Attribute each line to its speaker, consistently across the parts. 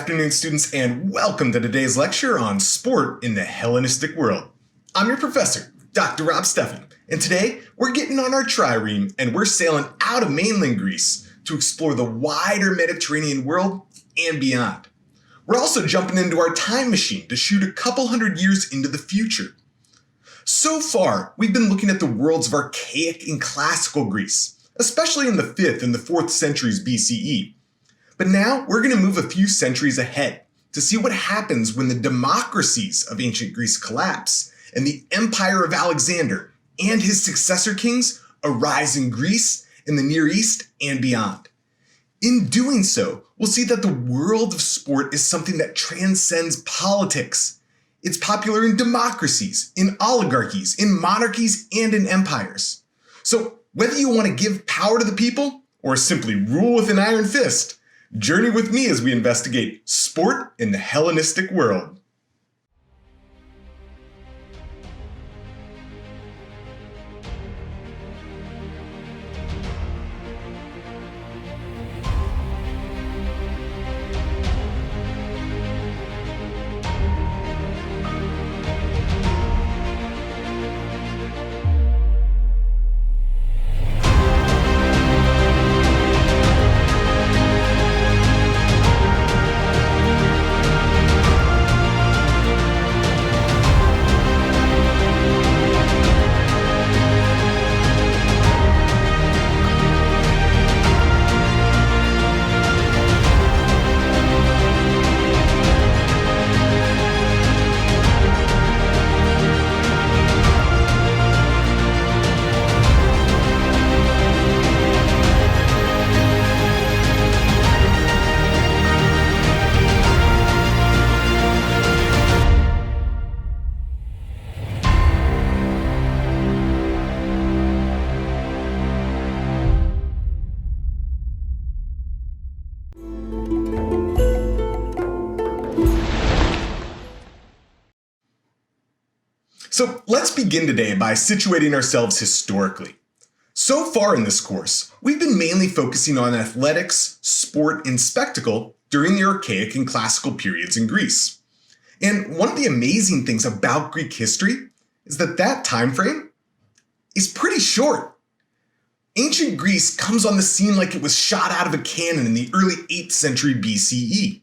Speaker 1: afternoon, students, and welcome to today's lecture on sport in the Hellenistic world. I'm your professor, Dr. Rob Steffen, and today we're getting on our trireme and we're sailing out of mainland Greece to explore the wider Mediterranean world and beyond. We're also jumping into our time machine to shoot a couple hundred years into the future. So far, we've been looking at the worlds of archaic and classical Greece, especially in the 5th and the 4th centuries BCE. But now we're going to move a few centuries ahead to see what happens when the democracies of ancient Greece collapse and the empire of Alexander and his successor kings arise in Greece, in the Near East, and beyond. In doing so, we'll see that the world of sport is something that transcends politics. It's popular in democracies, in oligarchies, in monarchies, and in empires. So whether you want to give power to the people or simply rule with an iron fist, journey with me as we investigate sport in the Hellenistic world. So let's begin today by situating ourselves historically. So far in this course, we've been mainly focusing on athletics, sport, and spectacle during the archaic and classical periods in Greece. And one of the amazing things about Greek history is that that time frame is pretty short. Ancient Greece comes on the scene like it was shot out of a cannon in the early 8th century BCE.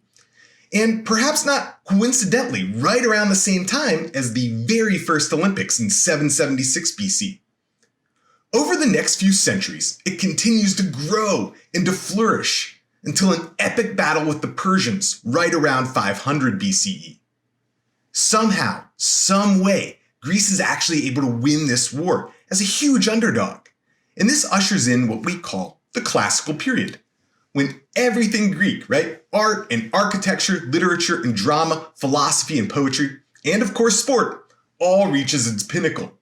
Speaker 1: And perhaps not coincidentally, right around the same time as the very first Olympics in 776 BC. Over the next few centuries, it continues to grow and to flourish until an epic battle with the Persians right around 500 BCE. Somehow, some way, Greece is actually able to win this war as a huge underdog. And this ushers in what we call the classical period, when everything Greek, right? Art and architecture, literature and drama, philosophy and poetry, and of course sport, all reaches its pinnacle.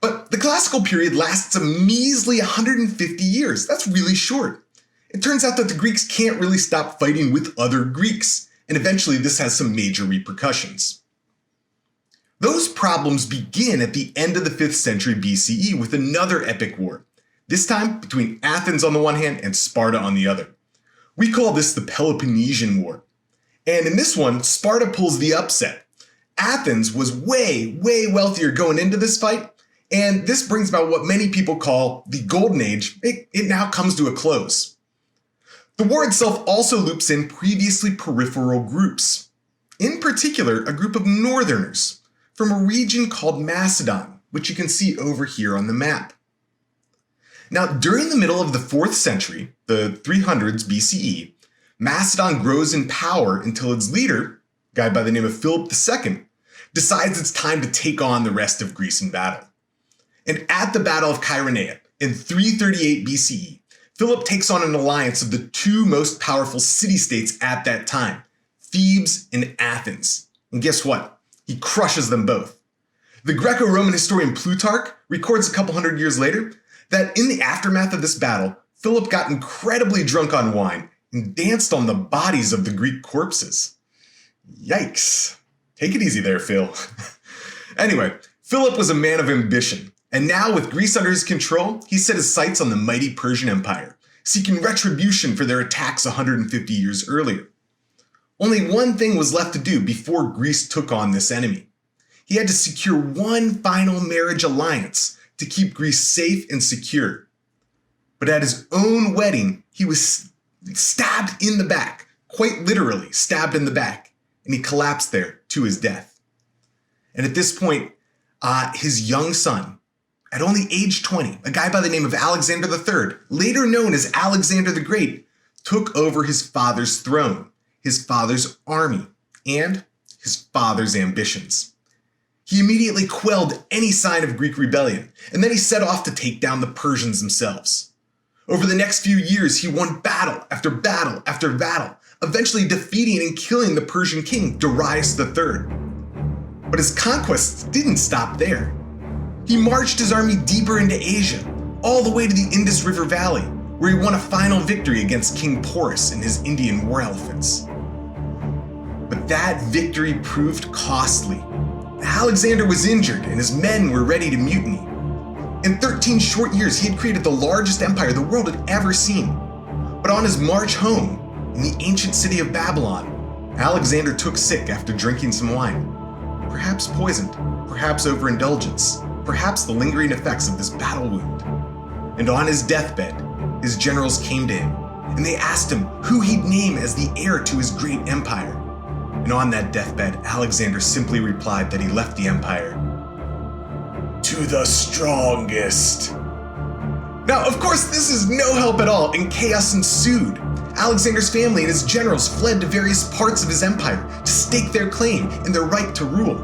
Speaker 1: But the classical period lasts a measly 150 years. That's really short. It turns out that the Greeks can't really stop fighting with other Greeks, and eventually this has some major repercussions. Those problems begin at the end of the 5th century BCE with another epic war, this time between Athens on the one hand and Sparta on the other. We call this the Peloponnesian War. And in this one, Sparta pulls the upset. Athens was way wealthier going into this fight, and this brings about what many people call the Golden Age. It now comes to a close. The war itself also loops in previously peripheral groups. In particular, a group of northerners from a region called Macedon, which you can see over here on the map. Now, during the middle of the 4th century, the 300s BCE, Macedon grows in power until its leader, a guy by the name of Philip II, decides it's time to take on the rest of Greece in battle. And at the Battle of Chaeronea in 338 BCE, Philip takes on an alliance of the two most powerful city-states at that time, Thebes and Athens. And guess what? He crushes them both. The Greco-Roman historian Plutarch records a couple hundred years later that in the aftermath of this battle, Philip got incredibly drunk on wine and danced on the bodies of the Greek corpses. Yikes. Take it easy there, Phil. Anyway, Philip was a man of ambition, and now with Greece under his control, he set his sights on the mighty Persian Empire, seeking retribution for their attacks 150 years earlier. Only one thing was left to do before Greece took on this enemy. He had to secure one final marriage alliance to keep Greece safe and secure. But at his own wedding, he was stabbed in the back, quite literally stabbed in the back, and he collapsed there to his death. And at this point, his young son, at only age 20, a guy by the name of Alexander III, later known as Alexander the Great, took over his father's throne, his father's army, and his father's ambitions. He immediately quelled any sign of Greek rebellion, and then he set off to take down the Persians themselves. Over the next few years, he won battle after battle after battle, eventually defeating and killing the Persian king Darius III. But his conquests didn't stop there. He marched his army deeper into Asia, all the way to the Indus River Valley, where he won a final victory against King Porus and his Indian war elephants. But that victory proved costly. Alexander was injured and his men were ready to mutiny. In 13 short years, he had created the largest empire the world had ever seen. But on his march home, in the ancient city of Babylon, Alexander took sick after drinking some wine. Perhaps poisoned, perhaps overindulgence, perhaps the lingering effects of this battle wound. And on his deathbed, his generals came to him, and they asked him who he'd name as the heir to his great empire. And on that deathbed, Alexander simply replied that he left the empire to the strongest. Now, of course, this is no help at all, and chaos ensued. Alexander's family and his generals fled to various parts of his empire to stake their claim and their right to rule.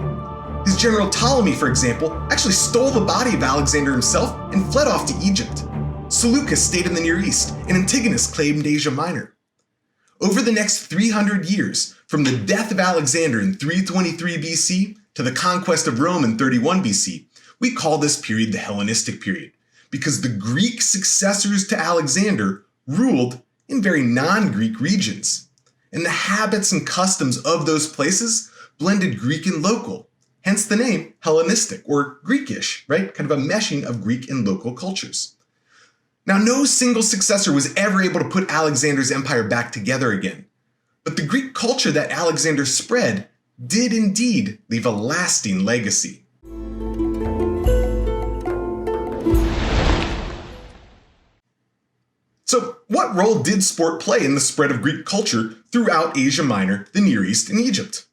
Speaker 1: His general Ptolemy, for example, actually stole the body of Alexander himself and fled off to Egypt. Seleucus stayed in the Near East, and Antigonus claimed Asia Minor. Over the next 300 years, from the death of Alexander in 323 BC to the conquest of Rome in 31 BC, we call this period the Hellenistic period, because the Greek successors to Alexander ruled in very non-Greek regions, and the habits and customs of those places blended Greek and local, hence the name Hellenistic or Greekish, right? Kind of a meshing of Greek and local cultures. Now, no single successor was ever able to put Alexander's empire back together again, but the Greek culture that Alexander spread did indeed leave a lasting legacy. So, what role did sport play in the spread of Greek culture throughout Asia Minor, the Near East, and Egypt?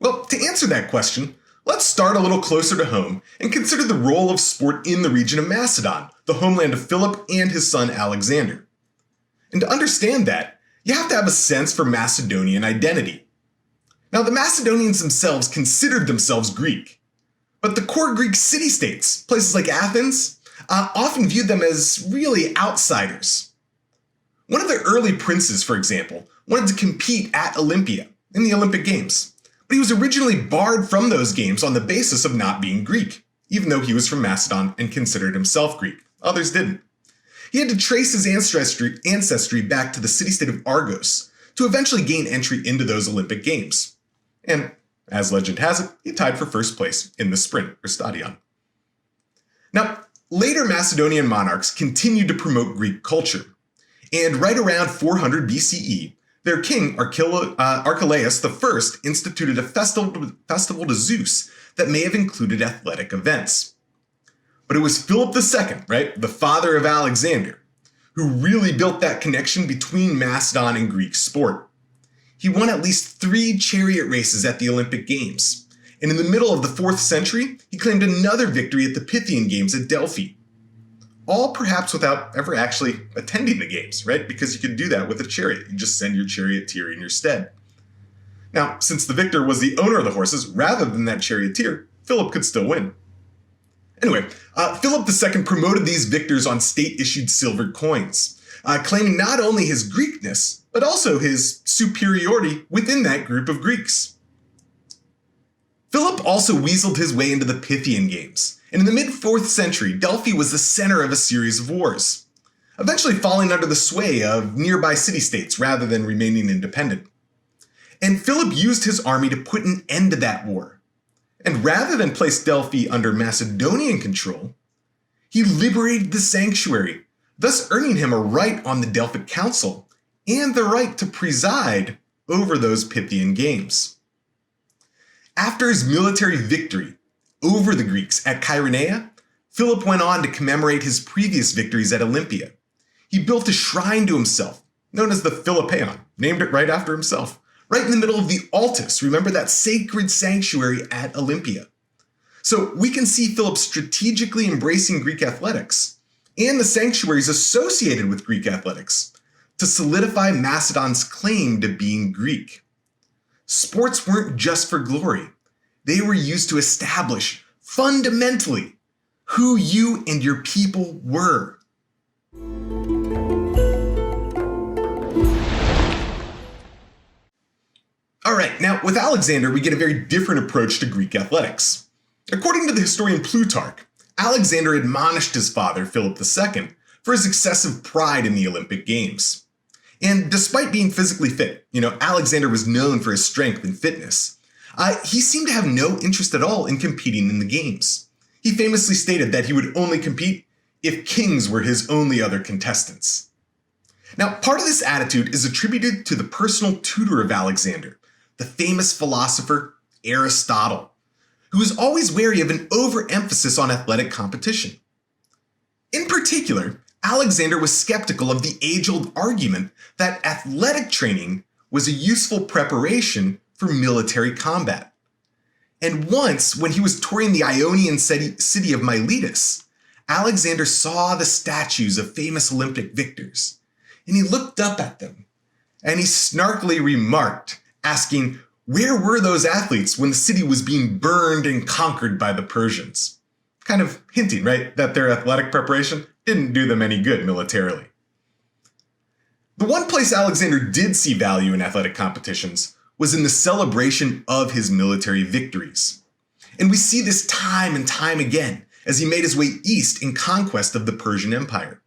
Speaker 1: Well, to answer that question, let's start a little closer to home and consider the role of sport in the region of Macedon, the homeland of Philip and his son Alexander. And to understand that, you have to have a sense for Macedonian identity. Now, the Macedonians themselves considered themselves Greek, but the core Greek city-states, places like Athens, often viewed them as really outsiders. One of the early princes, for example, wanted to compete at Olympia in the Olympic Games, but he was originally barred from those games on the basis of not being Greek, even though he was from Macedon and considered himself Greek. Others didn't. He had to trace his ancestry back to the city-state of Argos to eventually gain entry into those Olympic Games. And, as legend has it, he tied for first place in the sprint, or stadion. Now, later Macedonian monarchs continued to promote Greek culture. And right around 400 BCE, their king Archelaus I instituted a festival to Zeus that may have included athletic events. But it was Philip II, right, the father of Alexander, who really built that connection between Macedon and Greek sport. He won at least 3 chariot races at the Olympic Games, and in the middle of the 4th century, he claimed another victory at the Pythian Games at Delphi. All perhaps without ever actually attending the games, right? Because you could do that with a chariot. You just send your charioteer in your stead. Now, since the victor was the owner of the horses rather than that charioteer, Philip could still win. Anyway, Philip II promoted these victors on state-issued silver coins, claiming not only his Greekness, but also his superiority within that group of Greeks. Philip also weaseled his way into the Pythian Games, and in the mid-4th century, Delphi was the center of a series of wars, eventually falling under the sway of nearby city-states rather than remaining independent. And Philip used his army to put an end to that war. And rather than place Delphi under Macedonian control, he liberated the sanctuary, thus earning him a right on the Delphic Council and the right to preside over those Pythian games. After his military victory over the Greeks at Chaeronea, Philip went on to commemorate his previous victories at Olympia. He built a shrine to himself, known as the Philippeion, named it right after himself, right in the middle of the Altus. Remember that sacred sanctuary at Olympia? So we can see Philip strategically embracing Greek athletics and the sanctuaries associated with Greek athletics to solidify Macedon's claim to being Greek. Sports weren't just for glory. They were used to establish, fundamentally, who you and your people were. All right, now with Alexander, we get a very different approach to Greek athletics. According to the historian Plutarch, Alexander admonished his father, Philip II, for his excessive pride in the Olympic Games. And despite being physically fit, Alexander was known for his strength and fitness. He seemed to have no interest at all in competing in the games. He famously stated that he would only compete if kings were his only other contestants. Now, part of this attitude is attributed to the personal tutor of Alexander, the famous philosopher Aristotle, who was always wary of an overemphasis on athletic competition. In particular, Alexander was skeptical of the age-old argument that athletic training was a useful preparation for military combat. And once, when he was touring the Ionian city of Miletus, Alexander saw the statues of famous Olympic victors, and he looked up at them, and he snarkily remarked, asking, where were those athletes when the city was being burned and conquered by the Persians? Kind of hinting, right, that their athletic preparation didn't do them any good militarily. The one place Alexander did see value in athletic competitions was in the celebration of his military victories. And we see this time and time again as he made his way east in conquest of the Persian Empire.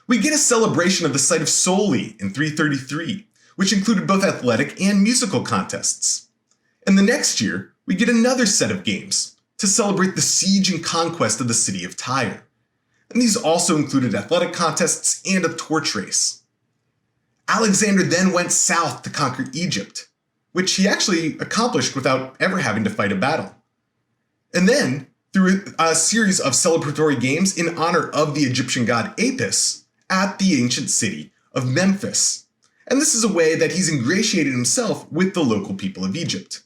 Speaker 1: We get a celebration of the site of Soli in 333, which included both athletic and musical contests. And the next year, we get another set of games to celebrate the siege and conquest of the city of Tyre. And these also included athletic contests and a torch race. Alexander then went south to conquer Egypt, which he actually accomplished without ever having to fight a battle. And then, through a series of celebratory games in honor of the Egyptian god Apis at the ancient city of Memphis. And this is a way that he's ingratiated himself with the local people of Egypt.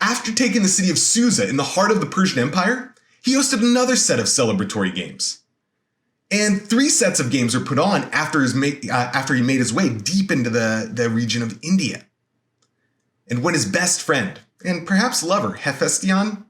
Speaker 1: After taking the city of Susa in the heart of the Persian Empire, he hosted another set of celebratory games. And 3 sets of games were put on after he made his way deep into the region of India. And when his best friend, and perhaps lover, Hephaestion,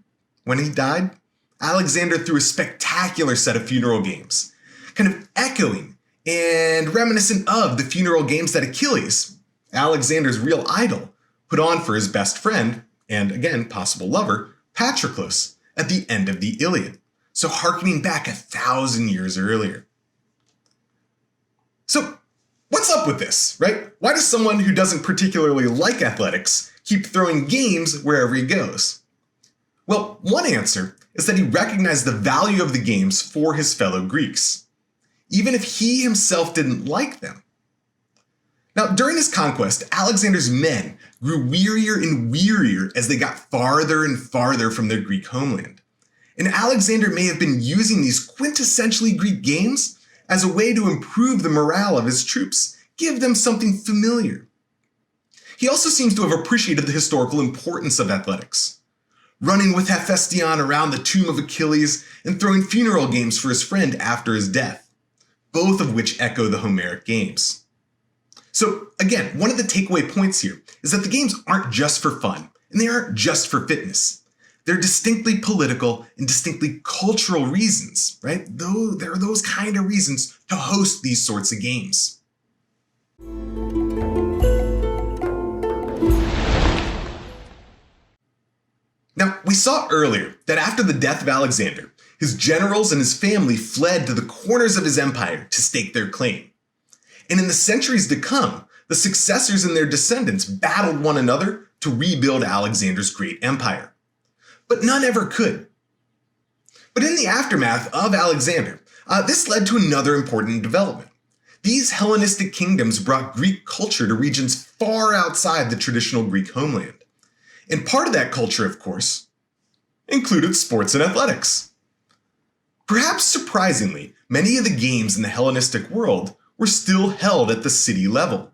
Speaker 1: when he died, Alexander threw a spectacular set of funeral games, kind of echoing and reminiscent of the funeral games that Achilles, Alexander's real idol, put on for his best friend, and again, possible lover, Patroclus, at the end of the Iliad, so hearkening back 1,000 years earlier. So, what's up with this, right? Why does someone who doesn't particularly like athletics keep throwing games wherever he goes? Well, one answer is that he recognized the value of the games for his fellow Greeks, even if he himself didn't like them. Now, during his conquest, Alexander's men grew wearier and wearier as they got farther and farther from their Greek homeland. And Alexander may have been using these quintessentially Greek games as a way to improve the morale of his troops, give them something familiar. He also seems to have appreciated the historical importance of athletics, running with Hephaestion around the tomb of Achilles and throwing funeral games for his friend after his death, both of which echo the Homeric games. So again, one of the takeaway points here is that the games aren't just for fun, and they aren't just for fitness. They're distinctly political and distinctly cultural reasons, right? Though there are those kind of reasons to host these sorts of games. Now, we saw earlier that after the death of Alexander, his generals and his family fled to the corners of his empire to stake their claim. And in the centuries to come, the successors and their descendants battled one another to rebuild Alexander's great empire. But none ever could. But in the aftermath of Alexander, this led to another important development. these Hellenistic kingdoms brought Greek culture to regions far outside the traditional Greek homeland. And part of that culture, of course, included sports and athletics. Perhaps surprisingly, many of the games in the Hellenistic world were still held at the city level.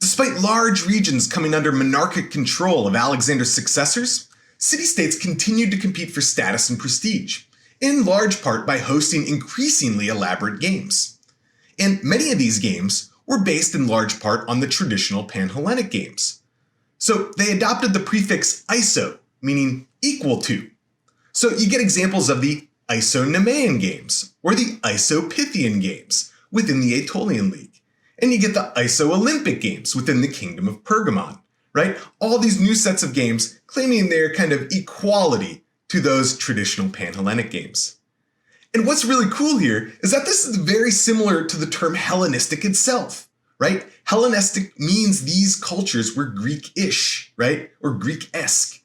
Speaker 1: Despite large regions coming under monarchic control of Alexander's successors, city-states continued to compete for status and prestige, in large part by hosting increasingly elaborate games. And many of these games were based in large part on the traditional Pan-Hellenic games. So they adopted the prefix iso, meaning equal to. So you get examples of the Iso-Nemean games, or the Iso-Pythian games within the Aetolian League. And you get the Iso-Olympic games within the Kingdom of Pergamon, right? All these new sets of games claiming their kind of equality to those traditional Pan-Hellenic games. And what's really cool here is that this is very similar to the term Hellenistic itself, right? Hellenistic means these cultures were Greek-ish, right? Or Greek-esque,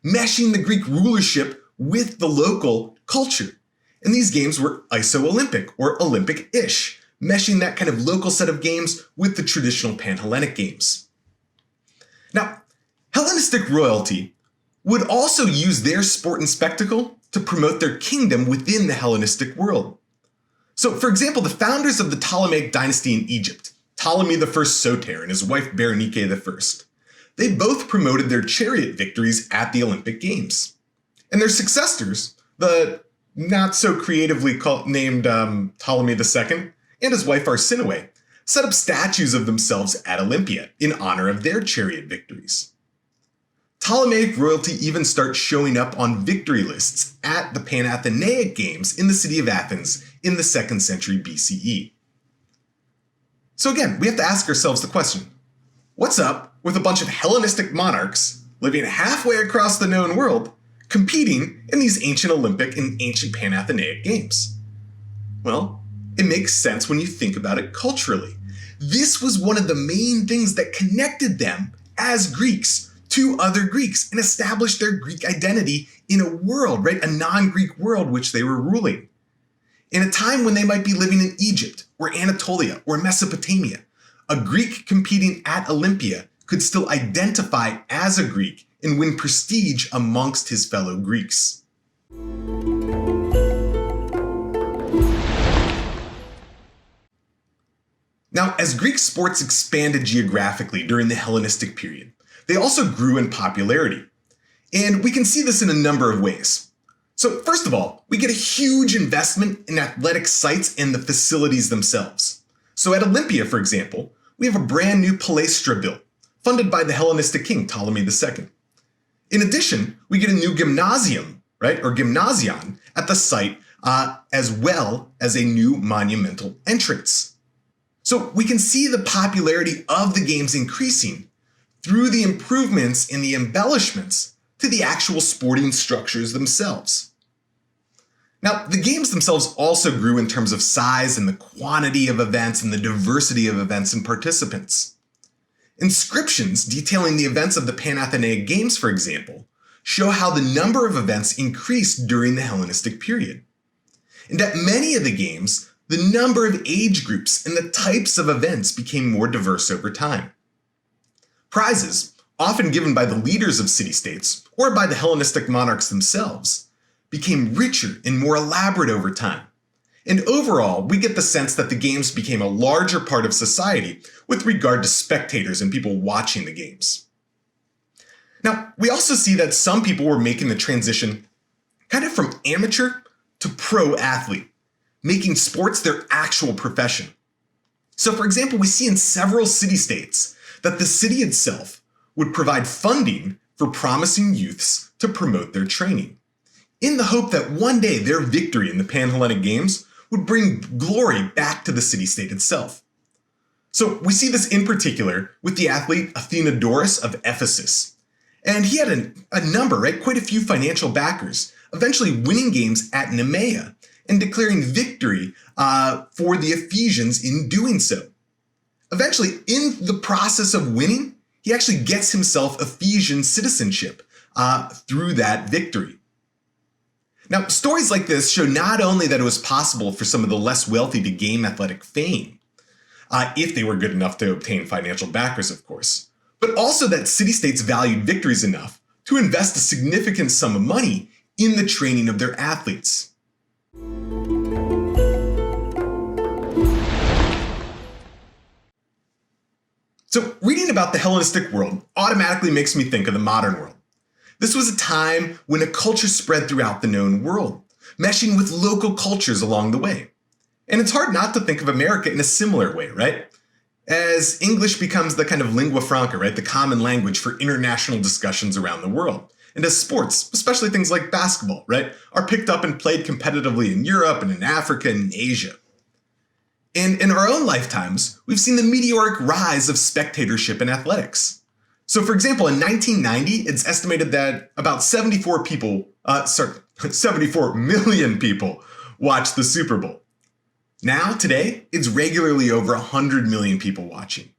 Speaker 1: meshing the Greek rulership with the local culture. And these games were Iso-Olympic or Olympic-ish, meshing that kind of local set of games with the traditional Pan-Hellenic games. Now, Hellenistic royalty would also use their sport and spectacle to promote their kingdom within the Hellenistic world. So, for example, the founders of the Ptolemaic dynasty in Egypt, Ptolemy I Soter and his wife Berenike I, they both promoted their chariot victories at the Olympic Games. And their successors, the not so creatively named Ptolemy II and his wife Arsinoe, set up statues of themselves at Olympia in honor of their chariot victories. Ptolemaic royalty even starts showing up on victory lists at the Panathenaic Games in the city of Athens in the 2nd century BCE. So again, we have to ask ourselves the question, what's up with a bunch of Hellenistic monarchs living halfway across the known world competing in these ancient Olympic and ancient Panathenaic Games? Well, it makes sense when you think about it culturally. This was one of the main things that connected them as Greeks to other Greeks and established their Greek identity in a world, right? A non-Greek world which they were ruling. In a time when they might be living in Egypt or Anatolia or Mesopotamia, a Greek competing at Olympia could still identify as a Greek and win prestige amongst his fellow Greeks. Now, as Greek sports expanded geographically during the Hellenistic period, they also grew in popularity. And we can see this in a number of ways. So first of all, we get a huge investment in athletic sites and the facilities themselves. So at Olympia, for example, we have a brand new palaestra built, funded by the Hellenistic king Ptolemy II. In addition, we get a new gymnasium, right, or gymnasion at the site, as well as a new monumental entrance. So we can see the popularity of the games increasing through the improvements in the embellishments to the actual sporting structures themselves. Now, the games themselves also grew in terms of size and the quantity of events and the diversity of events and participants. Inscriptions detailing the events of the Panathenaic Games, for example, show how the number of events increased during the Hellenistic period. And at many of the games, the number of age groups and the types of events became more diverse over time. Prizes, often given by the leaders of city-states or by the Hellenistic monarchs themselves, became richer and more elaborate over time. And overall, we get the sense that the games became a larger part of society with regard to spectators and people watching the games. Now, we also see that some people were making the transition kind of from amateur to pro athlete, making sports their actual profession. So for example, we see in several city-states that the city itself would provide funding for promising youths to promote their training, in the hope that one day their victory in the Pan-Hellenic Games would bring glory back to the city-state itself. So we see this in particular with the athlete Athenodorus of Ephesus. And he had a number, right, quite a few financial backers, eventually winning games at Nemea and declaring victory for the Ephesians in doing so. Eventually, in the process of winning, he actually gets himself Ephesian citizenship through that victory. Now, stories like this show not only that it was possible for some of the less wealthy to gain athletic fame, if they were good enough to obtain financial backers, of course. But also that city-states valued victories enough to invest a significant sum of money in the training of their athletes. So reading about the Hellenistic world automatically makes me think of the modern world. This was a time when a culture spread throughout the known world, meshing with local cultures along the way. And it's hard not to think of America in a similar way, right? As English becomes the kind of lingua franca, right? The common language for international discussions around the world. And as sports, especially things like basketball, right, are picked up and played competitively in Europe and in Africa and in Asia. And in our own lifetimes, we've seen the meteoric rise of spectatorship in athletics. So for example, in 1990, it's estimated that about 74 million people watched the Super Bowl. Now, today, it's regularly over 100 million people watching.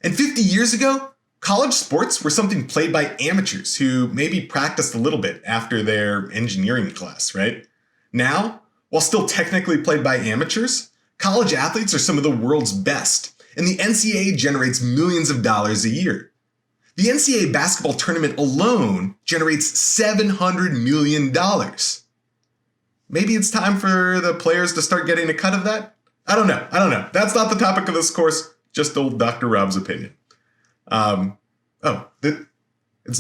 Speaker 1: And 50 years ago, college sports were something played by amateurs who maybe practiced a little bit after their engineering class, right? Now, while still technically played by amateurs, college athletes are some of the world's best, and the NCAA generates millions of dollars a year. The NCAA basketball tournament alone generates $700 million. Maybe it's time for the players to start getting a cut of that? I don't know. That's not the topic of this course, just old Dr. Rob's opinion. It's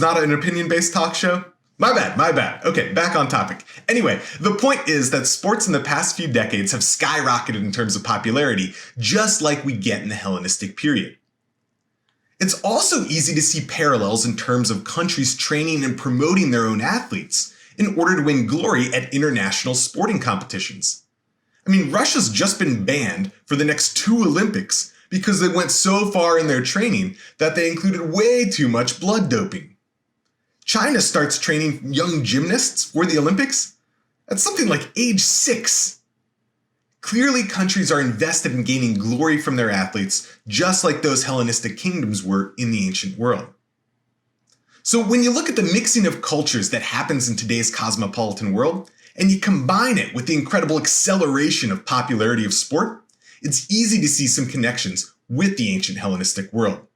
Speaker 1: not an opinion-based talk show? My bad. Okay, back on topic. Anyway, the point is that sports in the past few decades have skyrocketed in terms of popularity, just like we get in the Hellenistic period. It's also easy to see parallels in terms of countries training and promoting their own athletes in order to win glory at international sporting competitions. I mean, Russia's just been banned for the next 2 Olympics because they went so far in their training that they included way too much blood doping. China starts training young gymnasts for the Olympics at something like age 6. Clearly, countries are invested in gaining glory from their athletes, just like those Hellenistic kingdoms were in the ancient world. So when you look at the mixing of cultures that happens in today's cosmopolitan world, and you combine it with the incredible acceleration of popularity of sport, it's easy to see some connections with the ancient Hellenistic world.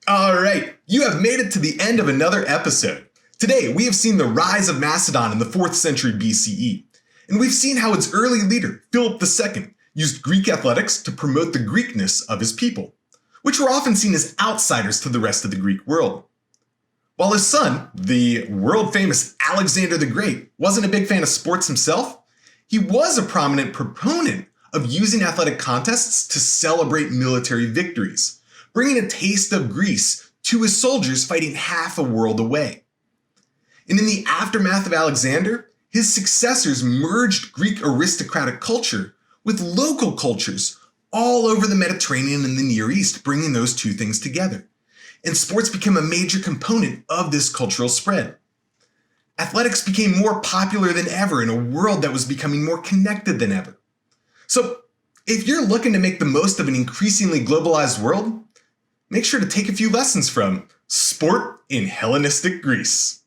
Speaker 1: All right, you have made it to the end of another episode. Today, we have seen the rise of Macedon in the 4th century BCE, and we've seen how its early leader, Philip II, used Greek athletics to promote the Greekness of his people, which were often seen as outsiders to the rest of the Greek world. While his son, the world-famous Alexander the Great, wasn't a big fan of sports himself, he was a prominent proponent of using athletic contests to celebrate military victories, bringing a taste of Greece to his soldiers fighting half a world away. And in the aftermath of Alexander, his successors merged Greek aristocratic culture with local cultures all over the Mediterranean and the Near East, bringing those two things together. And sports became a major component of this cultural spread. Athletics became more popular than ever in a world that was becoming more connected than ever. So, if you're looking to make the most of an increasingly globalized world, make sure to take a few lessons from Sport in Hellenistic Greece.